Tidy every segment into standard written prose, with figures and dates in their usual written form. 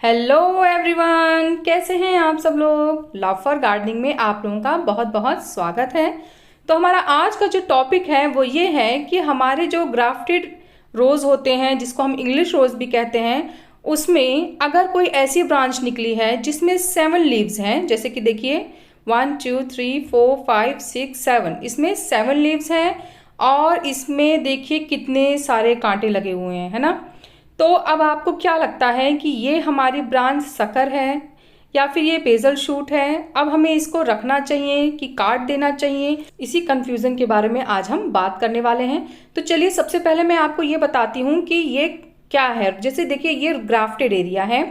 Hello everyone, कैसे हैं आप सब लोग। लव फॉर गार्डनिंग में आप लोगों का बहुत बहुत स्वागत है। तो हमारा आज का जो टॉपिक है वो ये है कि हमारे जो ग्राफ्टेड रोज़ होते हैं, जिसको हम इंग्लिश रोज़ भी कहते हैं, उसमें अगर कोई ऐसी ब्रांच निकली है जिसमें 7 लीव्स हैं, जैसे कि देखिए 1 2 3 4 5 6 7, इसमें 7 लीव्स हैं और इसमें देखिए कितने सारे कांटे लगे हुए हैं, है ना। तो अब आपको क्या लगता है कि ये हमारी ब्रांच सकर है या फिर ये बेसल शूट है। अब हमें इसको रखना चाहिए कि काट देना चाहिए, इसी कंफ्यूजन के बारे में आज हम बात करने वाले हैं। तो चलिए सबसे पहले मैं आपको ये बताती हूँ कि ये क्या है। जैसे देखिए ये ग्राफ्टेड एरिया है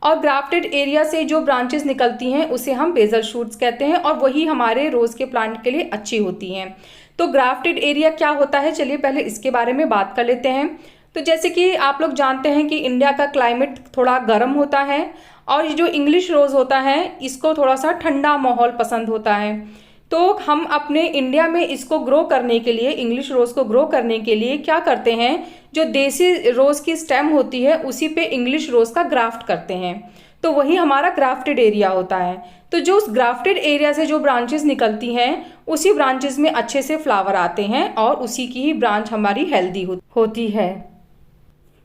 और ग्राफ्टेड एरिया से जो ब्रांचेस निकलती हैं उसे हम बेसल शूट्स कहते हैं और वही हमारे रोज के प्लांट के लिए अच्छी होती हैं। तो ग्राफ्टेड एरिया क्या होता है, चलिए पहले इसके बारे में बात कर लेते हैं। तो जैसे कि आप लोग जानते हैं कि इंडिया का क्लाइमेट थोड़ा गर्म होता है और ये जो इंग्लिश रोज़ होता है इसको थोड़ा सा ठंडा माहौल पसंद होता है। तो हम अपने इंडिया में इसको ग्रो करने के लिए, इंग्लिश रोज़ को ग्रो करने के लिए क्या करते हैं, जो देसी रोज़ की स्टेम होती है उसी पे इंग्लिश रोज़ का ग्राफ्ट करते हैं। तो वही हमारा ग्राफ्टेड एरिया होता है। तो जो उस ग्राफ्टेड एरिया से जो ब्रांचेस निकलती हैं उसी ब्रांचेस में अच्छे से फ्लावर आते हैं और उसी की ही ब्रांच हमारी हेल्दी होती है।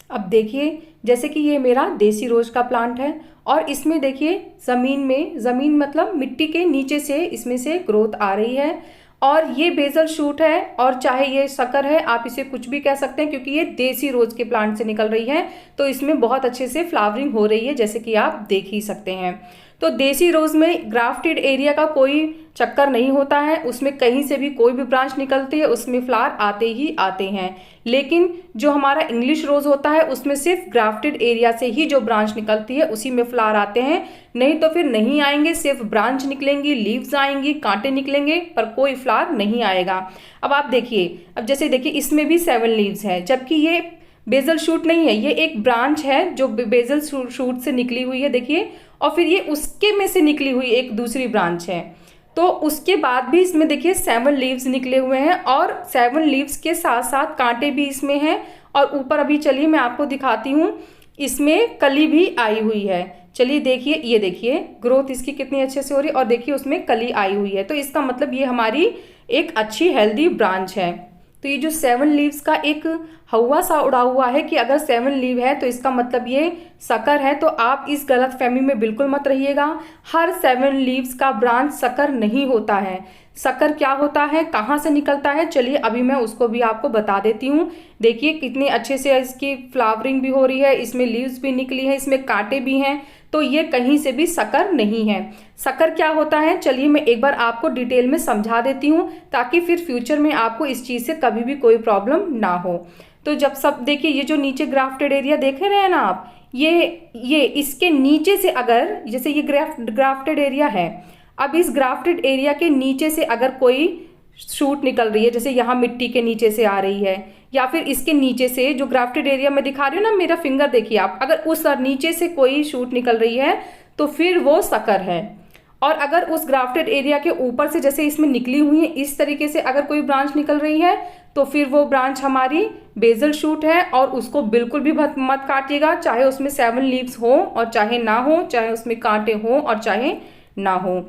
अब देखिए जैसे कि ये मेरा देसी रोज का प्लांट है और इसमें देखिए ज़मीन मतलब मिट्टी के नीचे से इसमें से ग्रोथ आ रही है और ये बेसल शूट है और चाहे ये शक्कर है, आप इसे कुछ भी कह सकते हैं क्योंकि ये देसी रोज के प्लांट से निकल रही है। तो इसमें बहुत अच्छे से फ्लावरिंग हो रही है, जैसे कि आप देख ही सकते हैं। तो देसी रोज में ग्राफ्टेड एरिया का कोई चक्कर नहीं होता है, उसमें कहीं से भी कोई भी ब्रांच निकलती है उसमें फ्लावर आते ही आते हैं। लेकिन जो हमारा इंग्लिश रोज होता है उसमें सिर्फ ग्राफ्टेड एरिया से ही जो ब्रांच निकलती है उसी में फ्लावर आते हैं, नहीं तो फिर नहीं आएंगे। सिर्फ ब्रांच निकलेंगी, लीव्स आएंगी, कांटे निकलेंगे पर कोई फ्लावर नहीं आएगा। अब आप देखिए, अब जैसे देखिए इसमें भी 7 लीव्स है, जबकि ये बेसल शूट नहीं है, ये एक ब्रांच है जो बेसल शूट से निकली हुई है देखिए, और फिर ये उसके में से निकली हुई एक दूसरी ब्रांच है। तो उसके बाद भी इसमें देखिए 7 लीव्स निकले हुए हैं और 7 लीव्स के साथ साथ कांटे भी इसमें हैं। और ऊपर अभी चलिए मैं आपको दिखाती हूँ, इसमें कली भी आई हुई है। चलिए देखिए, ये देखिए ग्रोथ इसकी कितनी अच्छे से हो रही है और देखिए उसमें कली आई हुई है। तो इसका मतलब ये हमारी एक अच्छी हेल्दी ब्रांच है। तो ये जो 7 लीव्स का एक हवा सा उड़ा हुआ है कि अगर 7 लीव है तो इसका मतलब ये शक्कर है, तो आप इस गलत फहमी में बिल्कुल मत रहिएगा। हर 7 लीव्स का ब्रांच शक्कर नहीं होता है। शक्कर क्या होता है, कहाँ से निकलता है, चलिए अभी मैं उसको भी आपको बता देती हूँ। देखिए कितने अच्छे से इसकी फ्लावरिंग भी हो रही है, इसमें लीव्स भी निकली है, इसमें कांटे भी हैं। तो ये कहीं से भी शक्कर नहीं है। शक्कर क्या होता है, चलिए मैं एक बार आपको डिटेल में समझा देती हूँ ताकि फिर फ्यूचर में आपको इस चीज़ से कभी भी कोई प्रॉब्लम ना हो। तो जब सब देखिए ये जो नीचे ग्राफ्टेड एरिया देख रहे हैं ना आप, ये इसके नीचे से अगर जैसे ये ग्राफ्टेड एरिया है, अब इस ग्राफ्टेड एरिया के नीचे से अगर कोई शूट निकल रही है, जैसे यहाँ मिट्टी के नीचे से आ रही है या फिर इसके नीचे से जो ग्राफ्टेड एरिया में दिखा रही हूँ ना, मेरा फिंगर देखिए आप, अगर उस नीचे से कोई शूट निकल रही है तो फिर वो शक्कर है। और अगर उस ग्राफ्टेड एरिया के ऊपर से जैसे इसमें निकली हुई है इस तरीके से अगर कोई ब्रांच निकल रही है तो फिर वो ब्रांच हमारी बेसल शूट है और उसको बिल्कुल भी मत काटिएगा, चाहे उसमें 7 लीव्स हो और चाहे ना हो, चाहे उसमें कांटे हो और चाहे ना हो।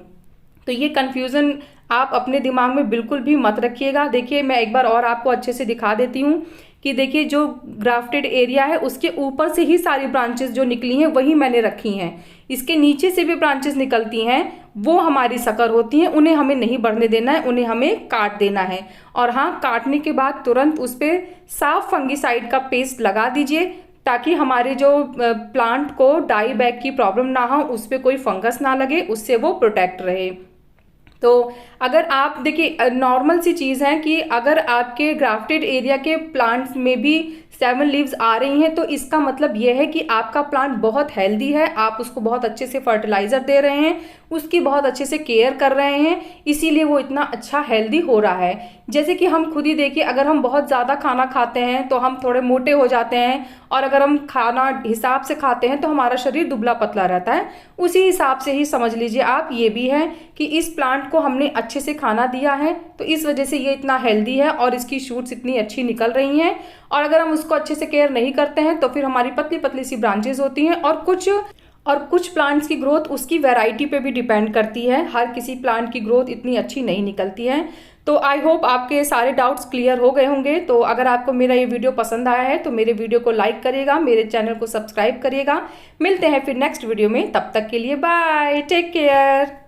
तो ये कन्फ्यूज़न आप अपने दिमाग में बिल्कुल भी मत रखिएगा। देखिए मैं एक बार और आपको अच्छे से दिखा देती हूँ कि देखिए जो ग्राफ्टेड एरिया है उसके ऊपर से ही सारी ब्रांचेस जो निकली हैं वही मैंने रखी हैं। इसके नीचे से भी ब्रांचेस निकलती हैं वो हमारी शक्कर होती हैं, उन्हें हमें नहीं बढ़ने देना है, उन्हें हमें काट देना है। और हाँ, काटने के बाद तुरंत उस पर साफ फंगिसाइड का पेस्ट लगा दीजिए ताकि हमारे जो प्लांट को डाई बैक की प्रॉब्लम ना हो, उस पर कोई फंगस ना लगे, उससे वो प्रोटेक्ट रहे। तो अगर आप देखिए नॉर्मल सी चीज़ है कि अगर आपके ग्राफ्टेड एरिया के प्लांट्स में भी 7 लीव्स आ रही हैं तो इसका मतलब यह है कि आपका प्लांट बहुत हेल्दी है, आप उसको बहुत अच्छे से फर्टिलाइज़र दे रहे हैं, उसकी बहुत अच्छे से केयर कर रहे हैं, इसीलिए वो इतना अच्छा हेल्दी हो रहा है। जैसे कि हम खुद ही देखिए, अगर हम बहुत ज़्यादा खाना खाते हैं तो हम थोड़े मोटे हो जाते हैं और अगर हम खाना हिसाब से खाते हैं तो हमारा शरीर दुबला पतला रहता है। उसी हिसाब से ही समझ लीजिए आप ये भी है कि इस प्लांट को हमने अच्छे से खाना दिया है तो इस वजह से ये इतना हेल्दी है और इसकी शूट्स इतनी अच्छी निकल रही हैं। और अगर हम उसको अच्छे से केयर नहीं करते हैं तो फिर हमारी पतली पतली सी ब्रांचेस होती हैं और कुछ और कुछ प्लांट्स की ग्रोथ उसकी वैरायटी पे भी डिपेंड करती है, हर किसी प्लांट की ग्रोथ इतनी अच्छी नहीं निकलती है। तो आई होप आपके सारे डाउट्स क्लियर हो गए होंगे। तो अगर आपको मेरा ये वीडियो पसंद आया है तो मेरे वीडियो को लाइक करिएगा, मेरे चैनल को सब्सक्राइब करिएगा। मिलते हैं फिर नेक्स्ट वीडियो में, तब तक के लिए बाय, टेक केयर।